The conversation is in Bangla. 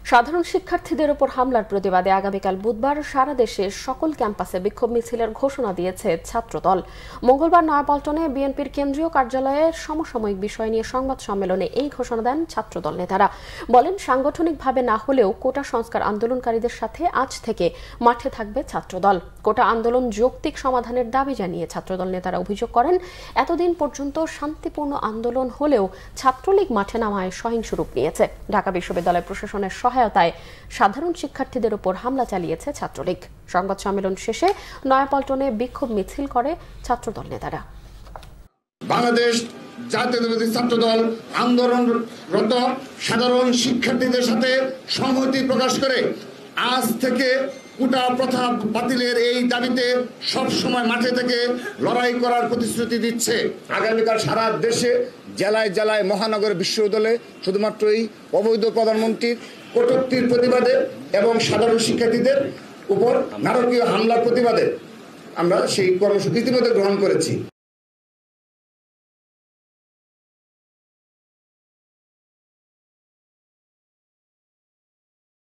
সাধারণ শিক্ষার্থীদের উপর হামলার প্রতিবাদে আগামীকাল বুধবার সারা দেশের সকল ক্যাম্পাসে বিক্ষোভ মিছিলের ঘোষণা দিয়েছে ছাত্রদল। মঙ্গলবার নয়াপল্টনে বিএনপির কেন্দ্রীয় কার্যালয়ে সমসাময়িক বিষয় নিয়ে সংবাদ সম্মেলনে এই ঘোষণা দেন ছাত্রদল নেতারা। বলেন, সাংগঠনিকভাবে না হলেও কোটা সংস্কার আন্দোলনকারীদের সাথে আজ থেকে মাঠে থাকবে ছাত্রদল। কোটা আন্দোলন যৌক্তিক সমাধানের দাবি জানিয়ে ছাত্রদল নেতারা অভিযোগ করেন, এতদিন পর্যন্ত শান্তিপূর্ণ আন্দোলন হলেও ছাত্রলীগ মাঠে নামায় সহিংস রূপ নিয়েছে। ঢাকা বিশ্ববিদ্যালয় প্রশাসনের সহায়তায় সাধারণ শিক্ষার্থীদের উপর হামলা চালিয়েছে ছাত্রলীগ। সংবাদ সম্মেলন শেষে নয়াপল্টনে বিক্ষোভ মিছিল করে ছাত্রদল নেতারা। বাংলাদেশ জাতীয়তাবাদী ছাত্রদল আন্দোলনরত সাধারণ শিক্ষার্থীদের সাথে সংহতি প্রকাশ করে আজ থেকে কোটা প্রথা বাতিলের এই দাবিতে সব সময় মাঠে থেকে লড়াই করার প্রতিশ্রুতি দিচ্ছে। আগামীকাল সারা দেশে জেলায় জেলায় মহানগর বিশ্ববিদ্যালয়ে শুধুমাত্র এই অবৈধ প্রধানমন্ত্রীর কটূক্তির প্রতিবাদে এবং সাধারণ শিক্ষার্থীদের উপর নারকীয় হামলার প্রতিবাদে আমরা সেই কর্মসূচি ইতিমধ্যে গ্রহণ করেছি।